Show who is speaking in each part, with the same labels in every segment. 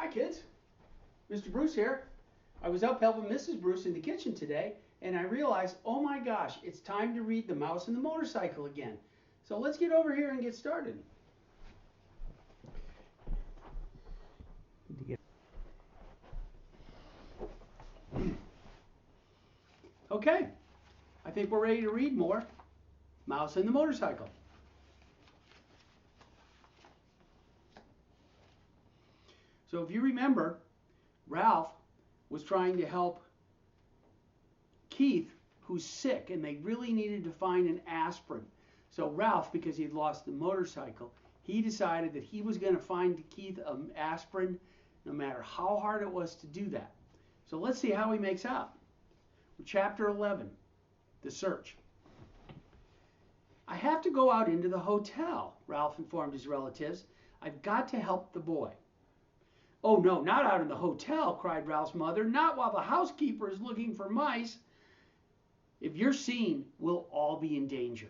Speaker 1: Hi kids, Mr. Bruce here. I was up helping Mrs. Bruce in the kitchen today and I realized, oh my gosh, it's time to read The Mouse and the Motorcycle again. So let's get over here and get started. Okay, I think we're ready to read more Mouse and the Motorcycle. So if you remember, Ralph was trying to help Keith, who's sick, and they really needed to find an aspirin. So Ralph, because he had lost the motorcycle, he decided that he was going to find Keith an aspirin no matter how hard it was to do that. So let's see how he makes out. Chapter 11, The Search. I have to go out into the hotel, Ralph informed his relatives. I've got to help the boy. Oh no, not out in the hotel, cried Ralph's mother. Not while the housekeeper is looking for mice. If you're seen, we'll all be in danger.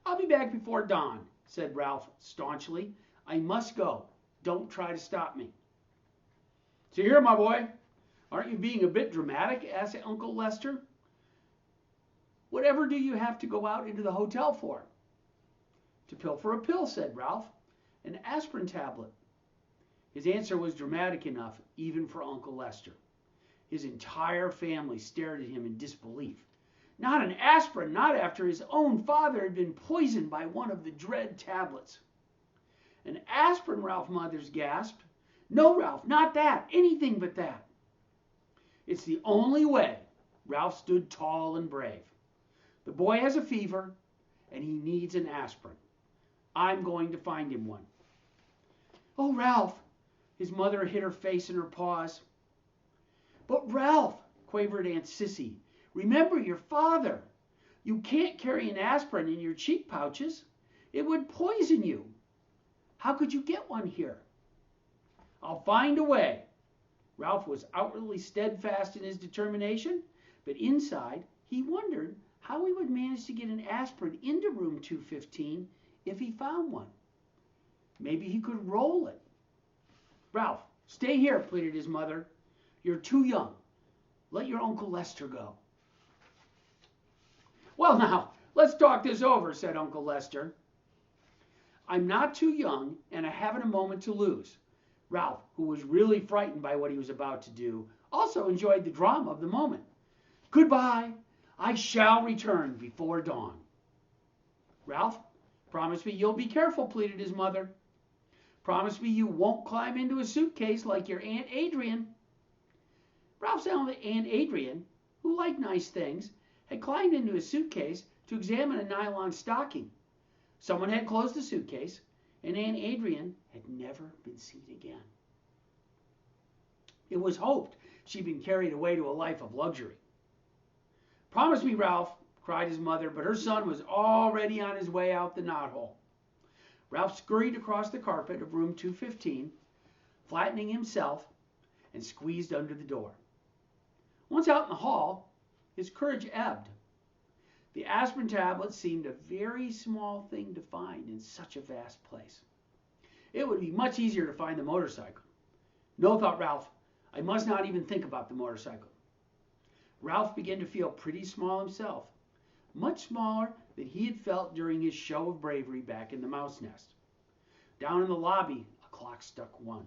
Speaker 1: I'll be back before dawn, said Ralph staunchly. I must go. Don't try to stop me. See here, my boy. Aren't you being a bit dramatic? Asked Uncle Lester. Whatever do you have to go out into the hotel for? To pilfer a pill, said Ralph. An aspirin tablet. His answer was dramatic enough, even for Uncle Lester. His entire family stared at him in disbelief. Not an aspirin, not after his own father had been poisoned by one of the dread tablets. An aspirin, Ralph's mother gasped. No, Ralph, not that. Anything but that. It's the only way. Ralph stood tall and brave. The boy has a fever, and he needs an aspirin. I'm going to find him one. Oh, Ralph. His mother hid her face in her paws. But Ralph, quavered Aunt Sissy, remember your father. You can't carry an aspirin in your cheek pouches. It would poison you. How could you get one here? I'll find a way. Ralph was outwardly steadfast in his determination, but inside he wondered how he would manage to get an aspirin into room 215 if he found one. Maybe he could roll it. Ralph, stay here, pleaded his mother. You're too young. Let your Uncle Lester go. Well, now, let's talk this over, said Uncle Lester. I'm not too young, and I haven't a moment to lose. Ralph, who was really frightened by what he was about to do, also enjoyed the drama of the moment. Goodbye. I shall return before dawn. Ralph, promise me you'll be careful, pleaded his mother. Promise me you won't climb into a suitcase like your Aunt Adrian. Ralph's Aunt Adrian, who liked nice things, had climbed into a suitcase to examine a nylon stocking. Someone had closed the suitcase, and Aunt Adrian had never been seen again. It was hoped she'd been carried away to a life of luxury. Promise me, Ralph, cried his mother, but her son was already on his way out the knothole. Ralph scurried across the carpet of room 215, flattening himself, and squeezed under the door. Once out in the hall, his courage ebbed. The aspirin tablet seemed a very small thing to find in such a vast place. It would be much easier to find the motorcycle. No, thought Ralph, I must not even think about the motorcycle. Ralph began to feel pretty small himself, much smaller than he had felt during his show of bravery back in the mouse nest. Down in the lobby, a clock struck 1.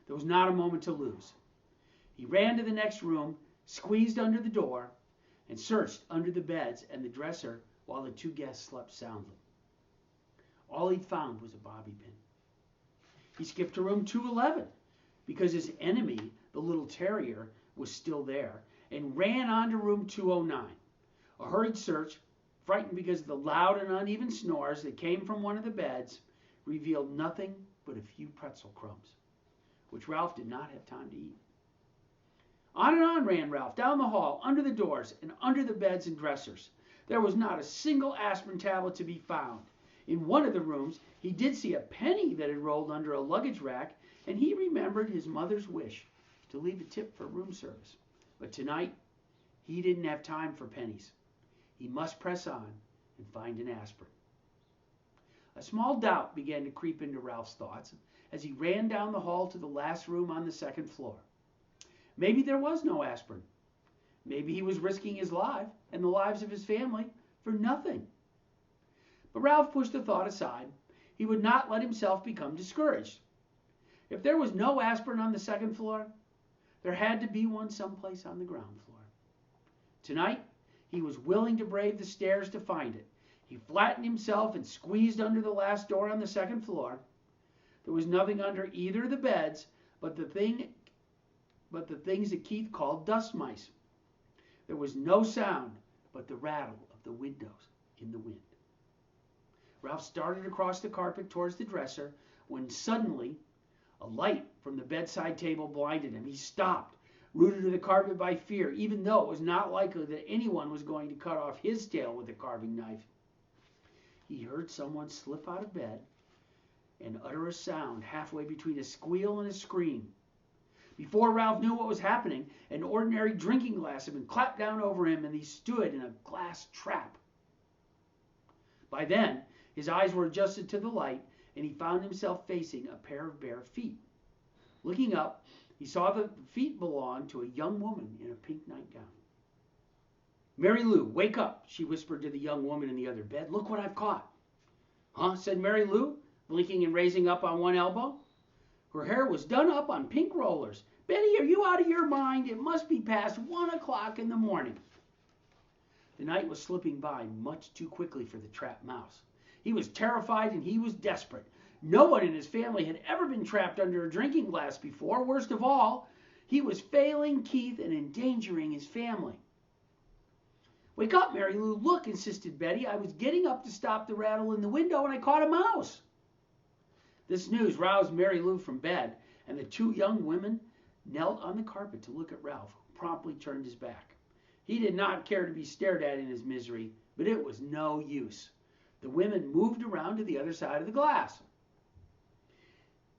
Speaker 1: There was not a moment to lose. He ran to the next room, squeezed under the door, and searched under the beds and the dresser while the 2 guests slept soundly. All he'd found was a bobby pin. He skipped to room 211 because his enemy, the little terrier, was still there, and ran on to room 209. A hurried search, frightened because of the loud and uneven snores that came from one of the beds, revealed nothing but a few pretzel crumbs, which Ralph did not have time to eat. On and on ran Ralph, down the hall, under the doors, and under the beds and dressers. There was not a single aspirin tablet to be found. In one of the rooms, he did see a penny that had rolled under a luggage rack, and he remembered his mother's wish to leave a tip for room service. But tonight, he didn't have time for pennies. He must press on and find an aspirin. A small doubt began to creep into Ralph's thoughts as he ran down the hall to the last room on the second floor. Maybe there was no aspirin. Maybe he was risking his life and the lives of his family for nothing. But Ralph pushed the thought aside. He would not let himself become discouraged. If there was no aspirin on the second floor, there had to be one someplace on the ground floor. Tonight, he was willing to brave the stairs to find it. He flattened himself and squeezed under the last door on the second floor. There was nothing under either of the beds but the things that Keith called dust mice. There was no sound but the rattle of the windows in the wind. Ralph started across the carpet towards the dresser when suddenly a light from the bedside table blinded him. He stopped, rooted to the carpet by fear, even though it was not likely that anyone was going to cut off his tail with a carving knife. He heard someone slip out of bed and utter a sound halfway between a squeal and a scream. Before Ralph knew what was happening, an ordinary drinking glass had been clapped down over him and he stood in a glass trap. By then, his eyes were adjusted to the light and he found himself facing a pair of bare feet. Looking up, he saw that the feet belonged to a young woman in a pink nightgown. "Mary Lou, wake up," she whispered to the young woman in the other bed. "Look what I've caught." "Huh?" said Mary Lou, blinking and raising up on one elbow. Her hair was done up on pink rollers. "Betty, are you out of your mind? It must be past 1 o'clock in the morning." The night was slipping by much too quickly for the trapped mouse. He was terrified and he was desperate. No one in his family had ever been trapped under a drinking glass before. Worst of all, he was failing Keith and endangering his family. "Wake up, Mary Lou. Look," insisted Betty. "I was getting up to stop the rattle in the window and I caught a mouse." This news roused Mary Lou from bed, and the two young women knelt on the carpet to look at Ralph, who promptly turned his back. He did not care to be stared at in his misery, but it was no use. The women moved around to the other side of the glass.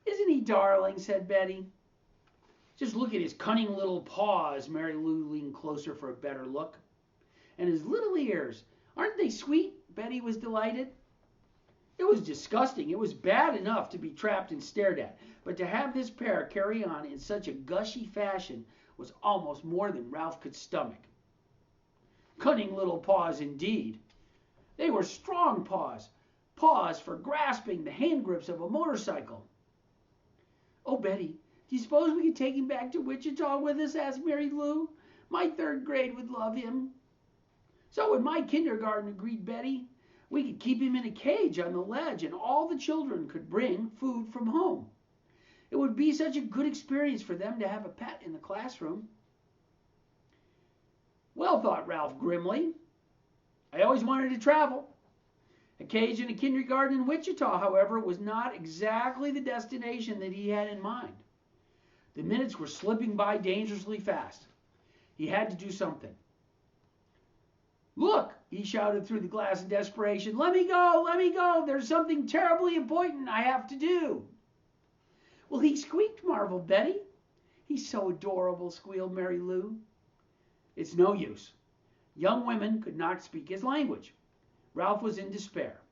Speaker 1: "Isn't he darling?" said Betty. "Just look at his cunning little paws." Mary Lou leaned closer for a better look. "And his little ears. Aren't they sweet?" Betty was delighted. It was disgusting. It was bad enough to be trapped and stared at, but to have this pair carry on in such a gushy fashion was almost more than Ralph could stomach. Cunning little paws indeed. They were strong paws, paws for grasping the hand grips of a motorcycle. "Oh, Betty, do you suppose we could take him back to Wichita with us?" asked Mary Lou. "My 3rd grade would love him." "So would my kindergarten," agreed Betty. "We could keep him in a cage on the ledge and all the children could bring food from home. It would be such a good experience for them to have a pet in the classroom." "Well," thought Ralph grimly, "I always wanted to travel." A cage in a kindergarten in Wichita, however, was not exactly the destination that he had in mind. The minutes were slipping by dangerously fast. He had to do something. "Look," he shouted through the glass in desperation. "Let me go, let me go. There's something terribly important I have to do." "Well, he squeaked," marveled Betty. "He's so adorable," squealed Mary Lou. It's no use. Young women could not speak his language. Ralph was in despair.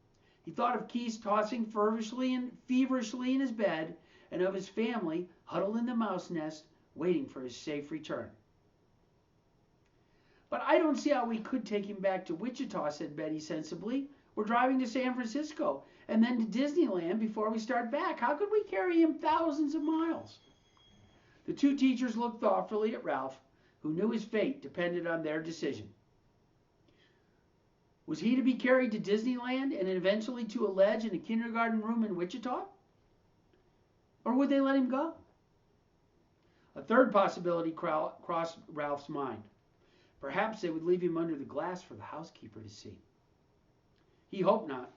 Speaker 1: He thought of Keith tossing feverishly in his bed, and of his family huddled in the mouse nest, waiting for his safe return. "But I don't see how we could take him back to Wichita," said Betty sensibly. "We're driving to San Francisco and then to Disneyland before we start back. How could we carry him thousands of miles?" The two teachers looked thoughtfully at Ralph, who knew his fate depended on their decision. Was he to be carried to Disneyland and eventually to a ledge in a kindergarten room in Wichita? Or would they let him go? A third possibility crossed Ralph's mind. Perhaps they would leave him under the glass for the housekeeper to see. He hoped not.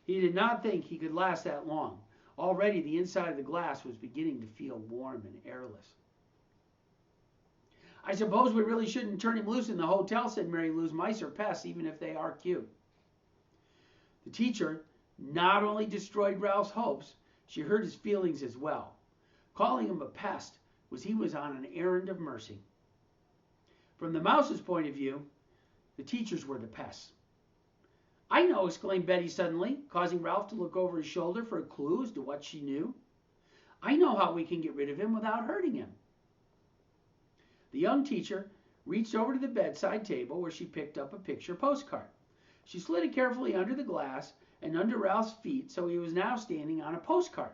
Speaker 1: He did not think he could last that long. Already the inside of the glass was beginning to feel warm and airless. "I suppose we really shouldn't turn him loose in the hotel," said Mary Lou's. "Mice are pests, even if they are cute." The teacher not only destroyed Ralph's hopes, she hurt his feelings as well. Calling him a pest was he was on an errand of mercy. From the mouse's point of view, the teachers were the pests. I know, exclaimed Betty suddenly, causing Ralph to look over his shoulder for a clue as to what she knew. I know how we can get rid of him without hurting him. The young teacher reached over to the bedside table where she picked up a picture postcard. She slid it carefully under the glass and under Ralph's feet so he was now standing on a postcard.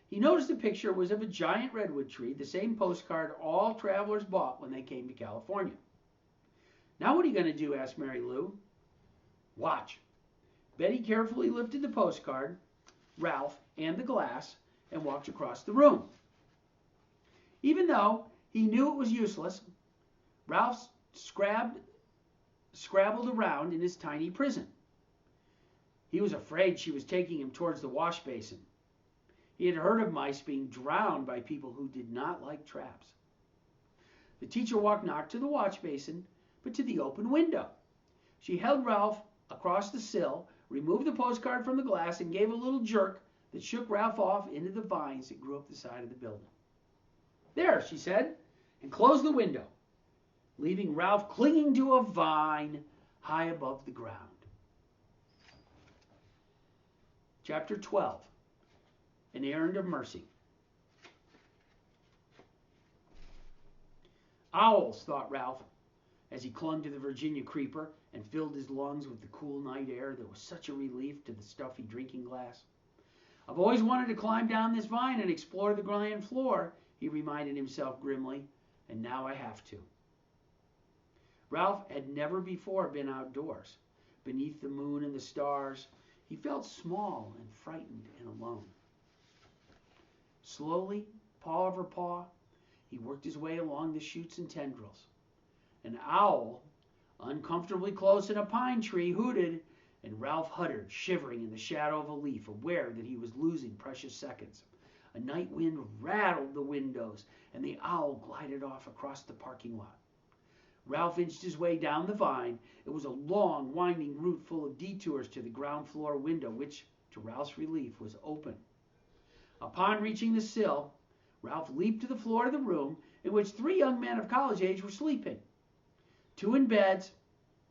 Speaker 1: He noticed the picture was of a giant redwood tree, the same postcard all travelers bought when they came to California. Now what are you going to do? Asked Mary Lou. Watch. Betty carefully lifted the postcard, Ralph, and the glass and walked across the room. Even though he knew it was useless, Ralph scrabbled around in his tiny prison. He was afraid she was taking him towards the wash basin. He had heard of mice being drowned by people who did not like traps. The teacher walked not to the wash basin, but to the open window. She held Ralph across the sill, removed the postcard from the glass, and gave a little jerk that shook Ralph off into the vines that grew up the side of the building. There, she said, and closed the window, leaving Ralph clinging to a vine high above the ground. Chapter 12. An Errand of Mercy. Owls, thought Ralph, as he clung to the Virginia creeper and filled his lungs with the cool night air that was such a relief to the stuffy drinking glass. I've always wanted to climb down this vine and explore the grand floor, he reminded himself grimly, and now I have to. Ralph had never before been outdoors. Beneath the moon and the stars, he felt small and frightened and alone. Slowly, paw over paw, he worked his way along the shoots and tendrils. An owl, uncomfortably close in a pine tree, hooted, and Ralph huttered, shivering in the shadow of a leaf, aware that he was losing precious seconds. A night wind rattled the windows, and the owl glided off across the parking lot. Ralph inched his way down the vine. It was a long, winding route full of detours to the ground floor window, which, to Ralph's relief, was open. Upon reaching the sill, Ralph leaped to the floor of the room in which 3 young men of college age were sleeping. 2 in beds,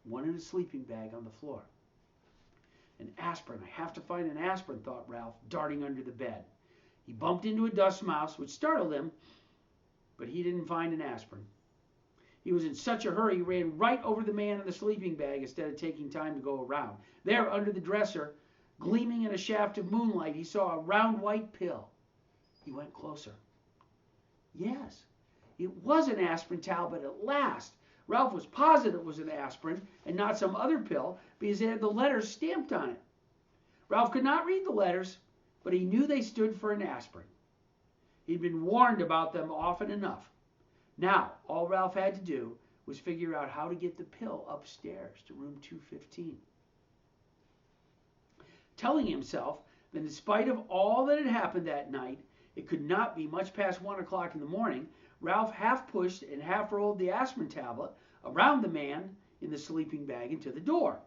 Speaker 1: 1 in a sleeping bag on the floor. An aspirin. I have to find an aspirin, thought Ralph, darting under the bed. He bumped into a dust mouse, which startled him, but he didn't find an aspirin. He was in such a hurry, he ran right over the man in the sleeping bag instead of taking time to go around. There, under the dresser, gleaming in a shaft of moonlight, he saw a round white pill. He went closer. Yes, it was an aspirin tablet at last. Ralph was positive it was an aspirin and not some other pill because it had the letters stamped on it. Ralph could not read the letters, but he knew they stood for an aspirin. He'd been warned about them often enough. Now, all Ralph had to do was figure out how to get the pill upstairs to room 215. Telling himself that in spite of all that had happened that night, it could not be much past 1 o'clock in the morning, Ralph half pushed and half rolled the aspirin tablet around the man in the sleeping bag and to the door.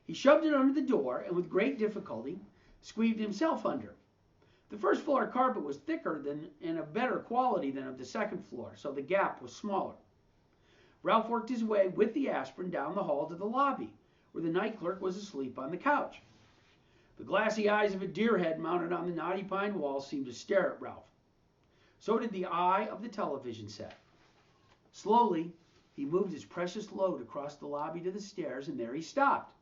Speaker 1: He shoved it under the door and with great difficulty squeezed himself under. The first floor carpet was thicker than and of better quality than of the second floor, so the gap was smaller. Ralph worked his way with the aspirin down the hall to the lobby, where the night clerk was asleep on the couch. The glassy eyes of a deer head mounted on the knotty pine wall seemed to stare at Ralph. So did the eye of the television set. Slowly, he moved his precious load across the lobby to the stairs, and there he stopped.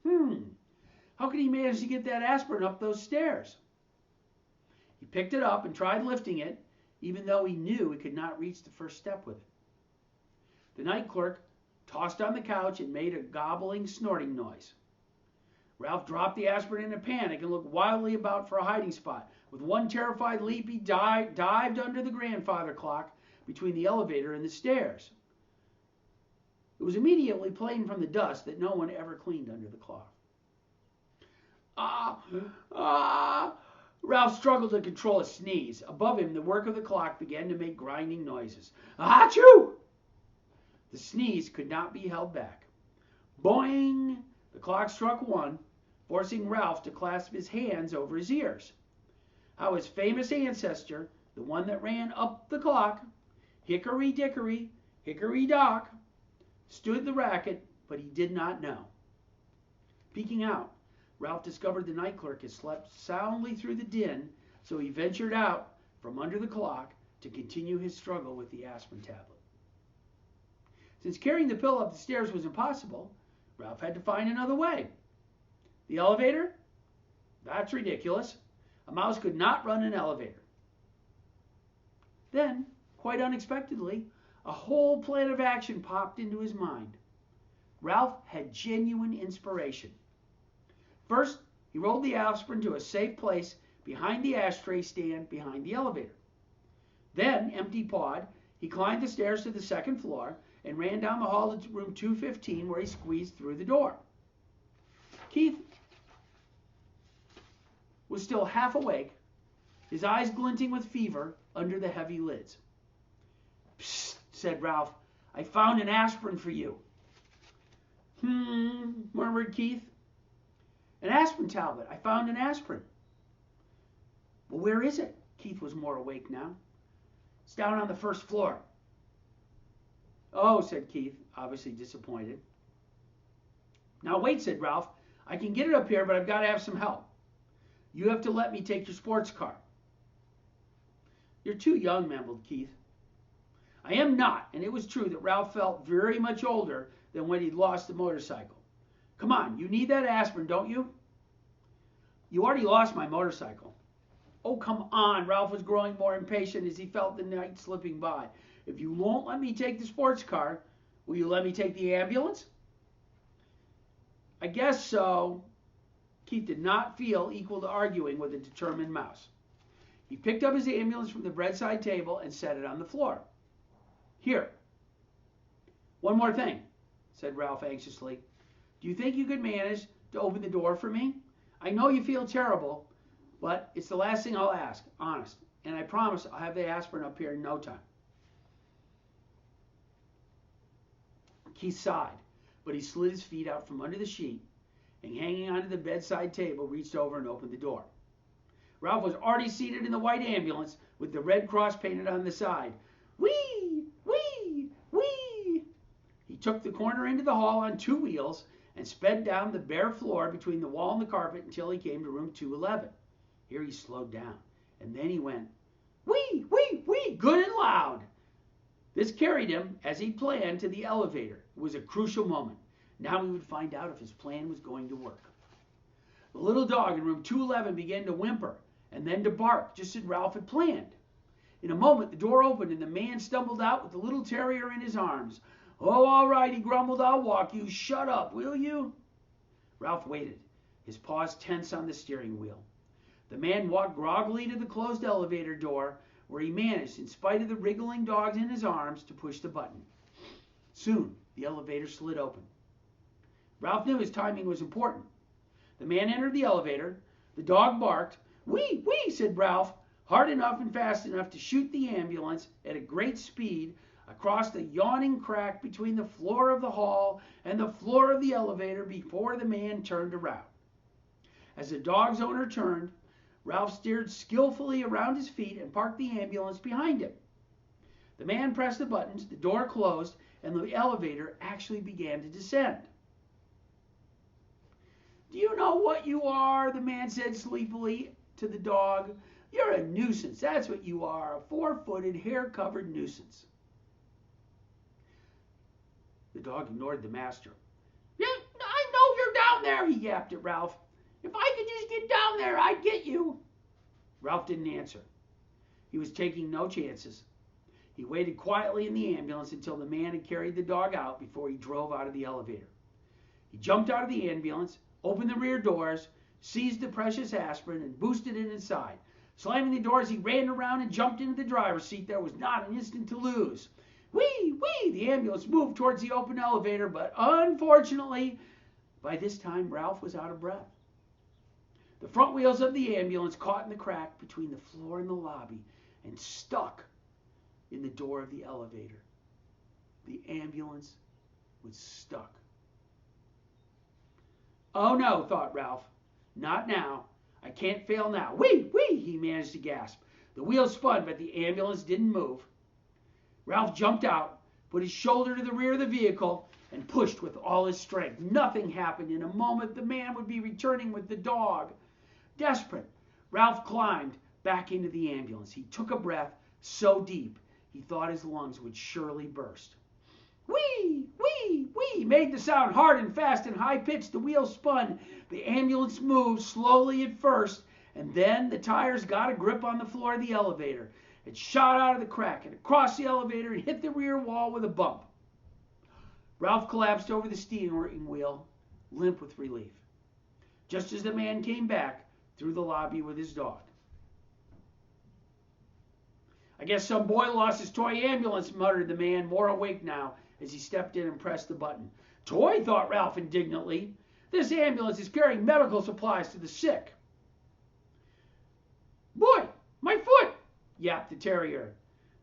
Speaker 1: How could he manage to get that aspirin up those stairs? He picked it up and tried lifting it, even though he knew he could not reach the first step with it. The night clerk tossed on the couch and made a gobbling, snorting noise. Ralph dropped the aspirin in a panic and looked wildly about for a hiding spot. With one terrified leap, he dived under the grandfather clock between the elevator and the stairs. It was immediately plain from the dust that no one ever cleaned under the clock. Ralph struggled to control a sneeze. Above him, the work of the clock began to make grinding noises. Achoo! The sneeze could not be held back. Boing! The clock struck 1, forcing Ralph to clasp his hands over his ears. How his famous ancestor, the one that ran up the clock, hickory dickory, hickory dock, stood the racket, but he did not know. Peeking out, Ralph discovered the night clerk had slept soundly through the din, so he ventured out from under the clock to continue his struggle with the aspirin tablet. Since carrying the pill up the stairs was impossible, Ralph had to find another way. The elevator? That's ridiculous. A mouse could not run an elevator. Then, quite unexpectedly, a whole plan of action popped into his mind. Ralph had genuine inspiration. First, he rolled the aspirin to a safe place behind the ashtray stand behind the elevator. Then, empty-pawed, he climbed the stairs to the second floor and ran down the hall to room 215 where he squeezed through the door. Keith was still half awake, his eyes glinting with fever under the heavy lids. "Psst," said Ralph. "I found an aspirin for you." Murmured Keith. "An aspirin tablet. I found an aspirin." "Well, where is it?" Keith was more awake now. "It's down on the first floor." "Oh," said Keith, obviously disappointed. "Now wait," said Ralph. "I can get it up here, but I've got to have some help. You have to let me take your sports car." "You're too young," mumbled Keith. I am not, and it was true that Ralph felt very much older than when he'd lost the motorcycle. "Come on, you need that aspirin, don't you?" "You already lost my motorcycle." "Oh, come on." Ralph was growing more impatient as he felt the night slipping by. "If you won't let me take the sports car, will you let me take the ambulance?" "I guess so." Keith did not feel equal to arguing with a determined mouse. He picked up his ambulance from the bedside table and set it on the floor. "Here." "One more thing," said Ralph anxiously. "Do you think you could manage to open the door for me? I know you feel terrible, but it's the last thing I'll ask, honest. And I promise I'll have the aspirin up here in no time." Keith sighed, but he slid his feet out from under the sheet and, hanging onto the bedside table, reached over and opened the door. Ralph was already seated in the white ambulance with the red cross painted on the side. Whee! Whee! Whee! He took the corner into the hall on two wheels and sped down the bare floor between the wall and the carpet until he came to room 211. Here he slowed down, and then he went, "Whee! Whee! Whee!" good and loud. This carried him, as he'd planned, to the elevator. It was a crucial moment. Now he would find out if his plan was going to work. The little dog in room 211 began to whimper and then to bark, just as Ralph had planned. In a moment, the door opened and the man stumbled out with the little terrier in his arms. "Oh, all right," he grumbled. "I'll walk you. Shut up, will you?" Ralph waited, his paws tense on the steering wheel. The man walked groggily to the closed elevator door, where he managed, in spite of the wriggling dogs in his arms, to push the button. Soon, the elevator slid open. Ralph knew his timing was important. The man entered the elevator. The dog barked. "Wee! Wee!" said Ralph, hard enough and fast enough to shoot the ambulance at a great speed across the yawning crack between the floor of the hall and the floor of the elevator before the man turned around. As the dog's owner turned, Ralph steered skillfully around his feet and parked the ambulance behind him. The man pressed the buttons, the door closed, and the elevator actually began to descend. "Do you know what you are?" the man said sleepily to the dog. "You're a nuisance, that's what you are, a four-footed, hair-covered nuisance." The dog ignored the master. "Yeah, I know you're down there," he yapped at Ralph. "If I could just get down there, I'd get you." Ralph didn't answer. He was taking no chances. He waited quietly in the ambulance until the man had carried the dog out before he drove out of the elevator. He jumped out of the ambulance, opened the rear doors, seized the precious aspirin, and boosted it inside. Slamming the doors, he ran around and jumped into the driver's seat. There was not an instant to lose. Whee! Whee! The ambulance moved towards the open elevator, but unfortunately, by this time, Ralph was out of breath. The front wheels of the ambulance caught in the crack between the floor and the lobby and stuck in the door of the elevator. The ambulance was stuck. "Oh no," thought Ralph. "Not now. I can't fail now." "Whee! Whee!" he managed to gasp. The wheels spun, but the ambulance didn't move. Ralph jumped out, put his shoulder to the rear of the vehicle, and pushed with all his strength. Nothing happened. In a moment, the man would be returning with the dog. Desperate, Ralph climbed back into the ambulance. He took a breath so deep he thought his lungs would surely burst. Whee! Whee! Whee! Made the sound hard and fast and high-pitched. The wheels spun. The ambulance moved slowly at first, and then the tires got a grip on the floor of the elevator. It shot out of the crack and across the elevator and hit the rear wall with a bump. Ralph collapsed over the steering wheel, limp with relief, just as the man came back through the lobby with his dog. I guess some boy lost his toy ambulance, muttered the man, more awake now, as he stepped in and pressed the button. Toy, thought Ralph indignantly. This ambulance is carrying medical supplies to the sick. Boy, my foot, yapped the terrier.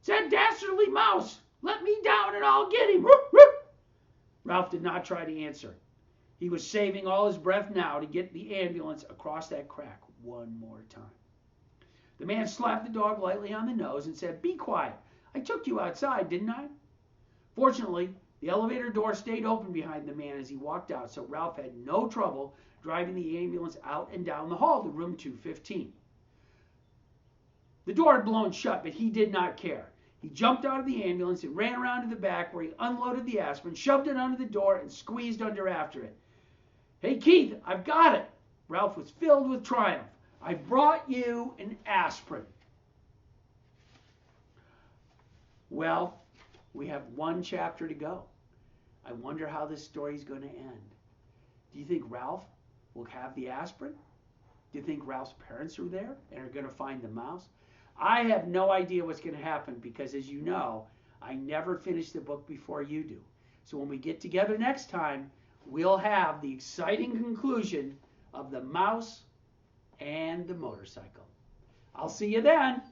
Speaker 1: It's that dastardly mouse. Let me down and I'll get him. Ralph did not try to answer. He was saving all his breath now to get the ambulance across that crack one more time. The man slapped the dog lightly on the nose and said, Be quiet. I took you outside, didn't I? Fortunately, the elevator door stayed open behind the man as he walked out, so Ralph had no trouble driving the ambulance out and down the hall to room 215. The door had blown shut, but he did not care. He jumped out of the ambulance and ran around to the back where he unloaded the aspirin, shoved it under the door, and squeezed under after it. Hey, Keith, I've got it. Ralph was filled with triumph. I brought you an aspirin. Well, we have one chapter to go. I wonder how this story is going to end. Do you think Ralph will have the aspirin? Do you think Ralph's parents are there and are going to find the mouse? I have no idea what's going to happen because, as you know, I never finish the book before you do. So when we get together next time, we'll have the exciting conclusion of The Mouse and the Motorcycle. I'll see you then.